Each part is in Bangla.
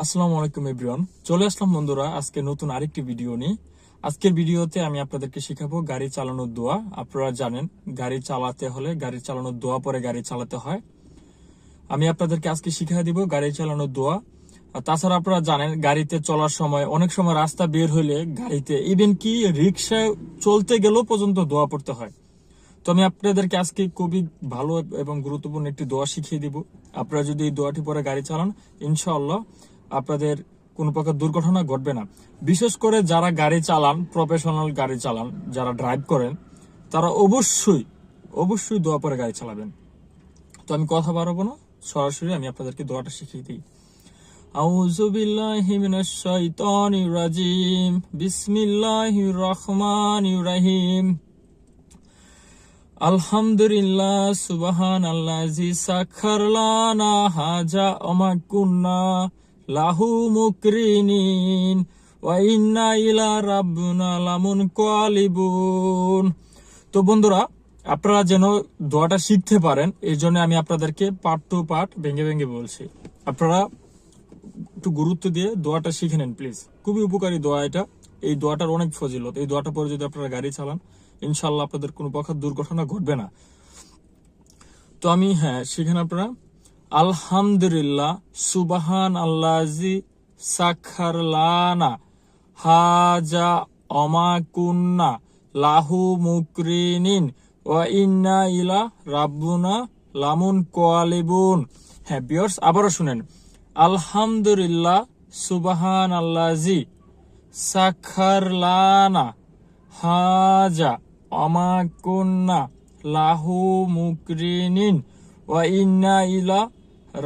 আসসালামু আলাইকুম এভরিওয়ান, চলে আসলাম বন্ধুরা আজকে নতুন আরেকটি ভিডিও নিয়ে। আজকের ভিডিওতে আমি আপনাদেরকে শেখাবো গাড়ি চালানোর দোয়া। আপনারা জানেন গাড়ি চালাতে হলে গাড়ি চালানোর দোয়া পরে গাড়ি চালাতে হয়। আমি আপনাদেরকে আজকে শিখিয়ে দিব গাড়ি চালানোর দোয়া। আর তাছাড়া আপনারা জানেন গাড়িতে চলার সময় অনেক সময় রাস্তা বের হইলে গাড়িতে ইভেন কি রিক্সায় চলতে গেলেও পর্যন্ত দোয়া পড়তে হয়। তো আমি আপনাদেরকে আজকে খুবই ভালো এবং গুরুত্বপূর্ণ একটি দোয়া শিখিয়ে দিব। আপনারা যদি এই দোয়াটি পরে গাড়ি চালান, ইনশাআল্লাহ আপনাদের কোনো প্রকার দুর্ঘটনা ঘটবে না। বিশেষ করে যারা গাড়ি চালান, প্রফেশনাল গাড়ি চালান, যারা ড্রাইভ করেন, তারা অবশ্যই দোয়া পরে গাড়ি চালাবেন। তো আমি কথা বাড়াবো না, সরাসরি আমি আপনাদেরকে দোয়াটা শিখিয়ে দিই। আউযু বিল্লাহি মিনাশ শাইতানির রাজিম, বিসমিল্লাহির রহমানির রহিম। আলহামদুলিল্লাহ সুবহানাল্লাযী সাখার লানা হাজা ওমা কুন্না লাহু মুকরিনিন ওয়া ইন্না ইলা রাব্বিনা লামুনকালিবুন। তো বন্ধুরা, আপনারা যেন দোয়াটা শিখতে পারেন, এই জন্য আমি আপনাদেরকে পার্ট টু পার্ট ভেঙে ভেঙে বলছি। আপনারা একটু গুরুত্ব দিয়ে দোয়াটা শিখে নেন প্লিজ। খুবই উপকারী দোয়া এটা। এই দোয়াটার অনেক ফজিলত। এই দোয়াটা পরে যদি আপনারা গাড়ি চালান, ইনশাআল্লাহ আপনাদের কোনো প্রকার দুর্ঘটনা ঘটবে না। তো আমি শিখেন আপনারা। আলহামদুলিল্লাহ সুবহান আল্লাযী সাখার লানা হাজা ওমা কুন্না লাহু মুকরিনিন ওয়া ইন্না ইলা রাব্বিনা লামুনকালিবুন। ভিউয়ার্স, আবারও শুনেন। আলহামদুলিল্লাহ সুবহান আল্লাযী সাখার লানা হাজা ওমা কুন্না লাহু মুকরিনিন ওয়া ইন্না ইলা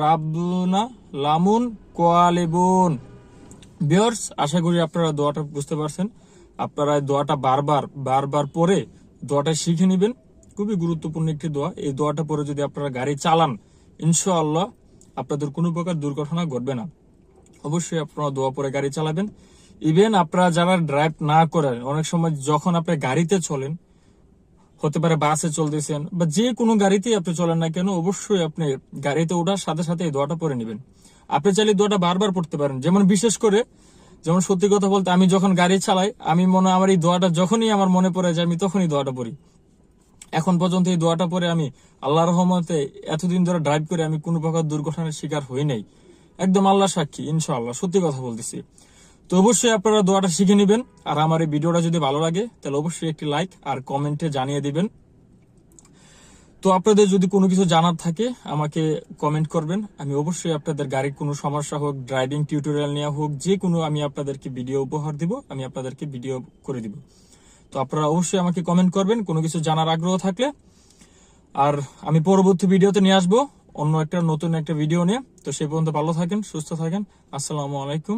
রাব্বিনা লামুনকালিবুন। ভিউয়ার্স, আশা করি আপনারা দোয়াটা বুঝতে পারছেন। আপনারা দোয়াটা বারবার পরে দোয়াটা শিখে নেবেন। খুবই গুরুত্বপূর্ণ একটি দোয়া। এই দোয়াটা পরে যদি আপনারা গাড়ি চালান, ইনশাআল্লাহ আপনাদের কোনো প্রকার দুর্ঘটনা ঘটবে না। অবশ্যই আপনারা দোয়া পরে গাড়ি চালাবেন। ইভেন আপনারা যারা ড্রাইভ না করেন, অনেক সময় যখন আপনি গাড়িতে চলেন, হতে পারে বাসে চলতেছেন বা যে কোনো গাড়িতেই আপনি চলেন না কেন, অবশ্যই আপনি গাড়িতে ওঠার সাথে সাথে এই দোয়াটা পড়ে নেবেন। আপনি চাইলে দোয়াটা বারবার পড়তে পারেন। বিশেষ করে সত্যি কথা বলতে, আমি যখন গাড়ি চালাই, আমি আমার এই দোয়াটা যখনই আমার মনে পড়ে যায়, আমি তখনই দোয়াটা পড়ি। এখন পর্যন্ত এই দোয়াটা পরে আমি আল্লাহর রহমতে এতদিন ধরে ড্রাইভ করে আমি কোনো প্রকার দুর্ঘটনার শিকার হই নাই। একদম আল্লাহ সাক্ষী, ইনশাআল্লাহ সত্যি কথা বলতেছি। তো অবশ্যই আপনারা দোয়াটা শিখে নেবেন। আর আমার এই ভিডিওটা যদি ভালো লাগে, তাহলে অবশ্যই একটি লাইক আর কমেন্টে জানিয়ে দিবেন। তো আপনাদের যদি কোনো কিছু জানার থাকে আমাকে কমেন্ট করবেন। আমি অবশ্যই আপনাদের গাড়ির কোনো সমস্যা হোক, ড্রাইভিং টিউটোরিয়াল নেওয়া হোক, যে কোনো আমি আপনাদেরকে ভিডিও উপহার দিব, আমি আপনাদেরকে ভিডিও করে দিব। তো আপনারা অবশ্যই আমাকে কমেন্ট করবেন কোনো কিছু জানার আগ্রহ থাকলে। আর আমি পরবর্তী ভিডিওতে নিয়ে আসবো অন্য নতুন একটা ভিডিও নিয়ে। তো সেই পর্যন্ত ভালো থাকেন, সুস্থ থাকেন। আসসালামু আলাইকুম।